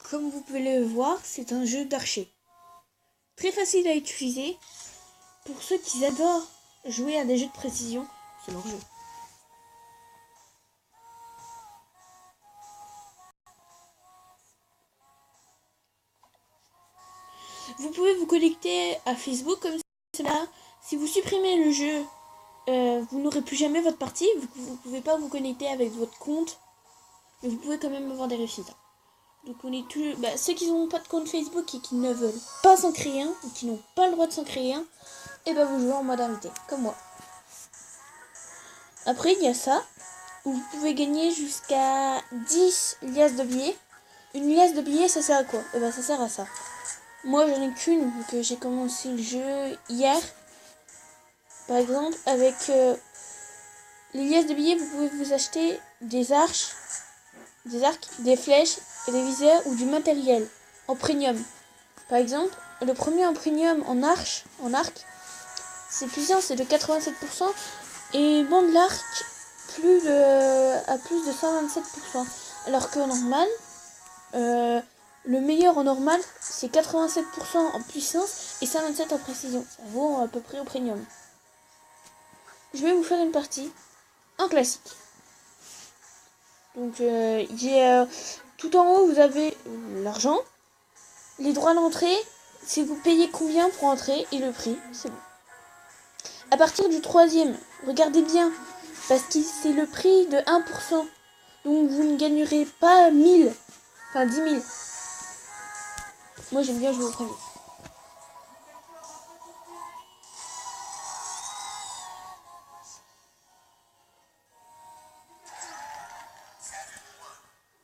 comme vous pouvez le voir, c'est un jeu d'archer. Très facile à utiliser. Pour ceux qui adorent jouer à des jeux de précision, c'est leur jeu. Vous pouvez vous connecter à Facebook comme cela. Si vous supprimez le jeu, vous n'aurez plus jamais votre partie. Vous ne pouvez pas vous connecter avec votre compte. Mais vous pouvez quand même avoir des résultats. Donc on est tous, ceux qui n'ont pas de compte Facebook et qui ne veulent pas s'en créer un, ou qui n'ont pas le droit de s'en créer un, et vous jouez en mode invité, comme moi. Après il y a ça, où vous pouvez gagner jusqu'à 10 liasses de billets. Une liasse de billets, ça sert à quoi? Ça sert à ça. Moi j'en ai qu'une, que j'ai commencé le jeu hier. Par exemple, avec les liasses de billets, vous pouvez vous acheter des arcs, des flèches, des viseurs ou du matériel en premium. Par exemple, le premier en premium en arc, c'est puissant, c'est de 87%, et bon de l'arc à plus de 127%. Alors que normal, le meilleur en normal, c'est 87% en puissance et 127% en précision. Ça vaut à peu près au premium. Je vais vous faire une partie en classique. Donc tout en haut, vous avez l'argent, les droits d'entrée, c'est vous payez combien pour entrer et le prix, c'est bon. À partir du troisième, regardez bien, parce que c'est le prix de 1%. Donc vous ne gagnerez pas 1000, enfin 10 000. Moi j'aime bien jouer au premier.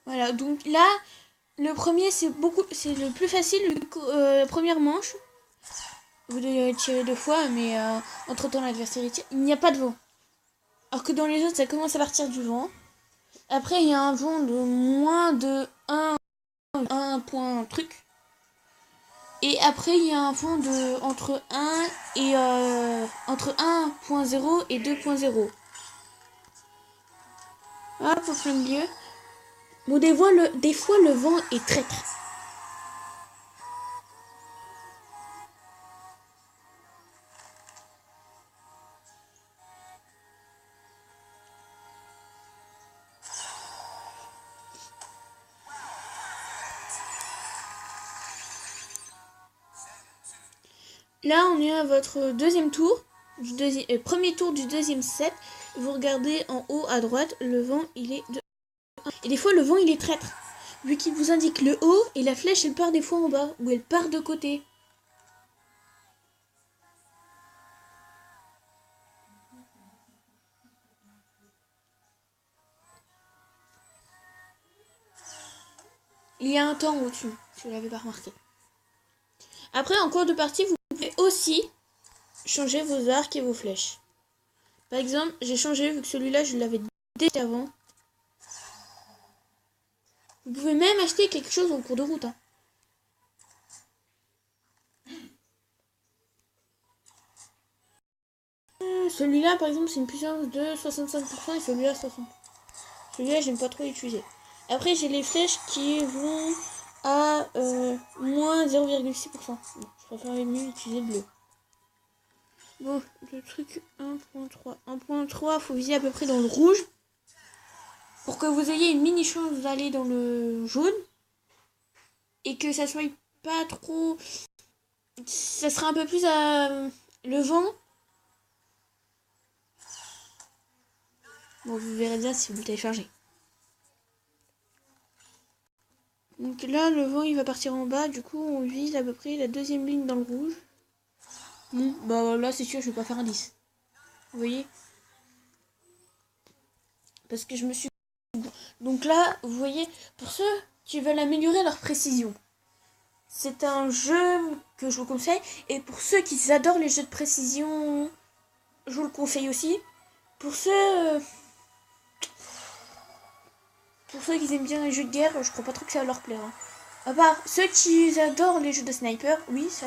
Voilà, donc là, le premier c'est le plus facile, la première manche. Vous devez tirer 2 fois, mais entre temps l'adversaire tire. Il n'y a pas de vent. Alors que dans les autres, ça commence à partir du vent. Après, il y a un vent de moins de 1 point truc. Et après, il y a un vent de entre 1 et entre 1.0 et 2.0. Ah, pour plein milieu. Bon, des fois, le vent est traître. Là, on est à votre deuxième tour, premier tour du deuxième set. Vous regardez en haut à droite, le vent, il est de 1. Et des fois, le vent, il est traître. Vu qu'il vous indique le haut, et la flèche, elle part des fois en bas, ou elle part de côté. Il y a un temps au-dessus, si vous l'avez pas remarqué. Après, en cours de partie, vous pouvez aussi changer vos arcs et vos flèches. Par exemple, j'ai changé, vu que celui-là, je l'avais déjà avant. Vous pouvez même acheter quelque chose en cours de route. Celui-là, par exemple, c'est une puissance de 65% et celui-là, 60%. Celui-là, j'aime pas trop l'utiliser. Après, j'ai les flèches qui vont à moins 0,6%. Bon, je préfère mieux utiliser le bleu. Bon, le truc 1.3. 1.3, faut viser à peu près dans le rouge. Pour que vous ayez une mini chance d'aller dans le jaune. Et que ça soit pas trop... Ça sera un peu plus à le vent. Bon, vous verrez bien si vous le téléchargez. Donc là, le vent, il va partir en bas. Du coup, on vise à peu près la deuxième ligne dans le rouge. Bon, là, c'est sûr, je vais pas faire un 10. Vous voyez? Parce que je me suis... Donc là, vous voyez, pour ceux qui veulent améliorer leur précision, c'est un jeu que je vous conseille. Et pour ceux qui adorent les jeux de précision, je vous le conseille aussi. Pour ceux qui aiment bien les jeux de guerre, je crois pas trop que ça va leur plaire. À part ceux qui adorent les jeux de sniper, oui, ça...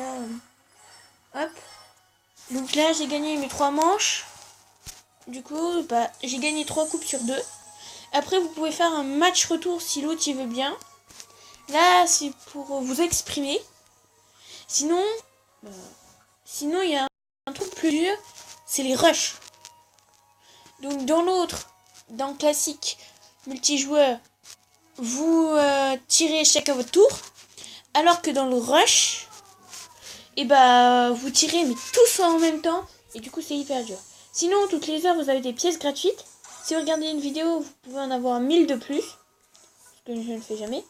Hop. Donc là, j'ai gagné mes 3 manches. Du coup, j'ai gagné 3 coupes sur 2. Après, vous pouvez faire un match retour si l'autre y veut bien. Là, là, c'est pour vous exprimer. Sinon, il y a un truc plus dur, c'est les rushs. Donc dans le classique multijoueur, vous tirez chacun votre tour. Alors que dans le rush, vous tirez mais tous en même temps. Et du coup, c'est hyper dur. Sinon, toutes les heures, vous avez des pièces gratuites. Si vous regardez une vidéo, vous pouvez en avoir 1000 de plus. Ce que je ne fais jamais.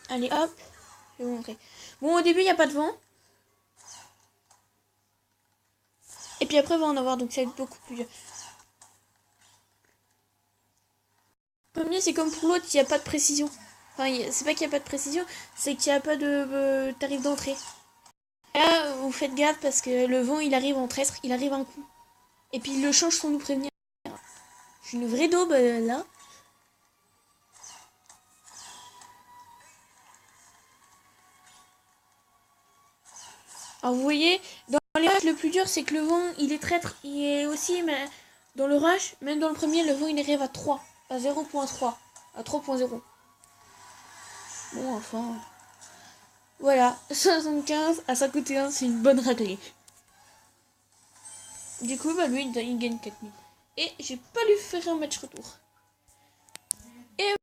Allez, hop. Je vais vous montrer. Bon, au début, il n'y a pas de vent. Et puis après, on va en avoir. Donc, ça va être beaucoup plus dur. Le premier, c'est comme pour l'autre, il n'y a pas de précision. Enfin, c'est pas qu'il n'y a pas de précision, c'est qu'il n'y a pas de tarif d'entrée. Là, vous faites gaffe parce que le vent, il arrive en traître, il arrive un coup. Et puis il le change sans nous prévenir. Je suis une vraie daube là. Alors vous voyez, dans les rushs, le plus dur, c'est que le vent, il est traître. Il est aussi, mais dans le rush, même dans le premier, le vent, il arrive à 3. À 0.3. À 3.0. Bon, enfin... Voilà, 75 à 51, c'est une bonne raclée. Du coup, lui, il gagne 4000. Et j'ai pas lui faire un match retour. Et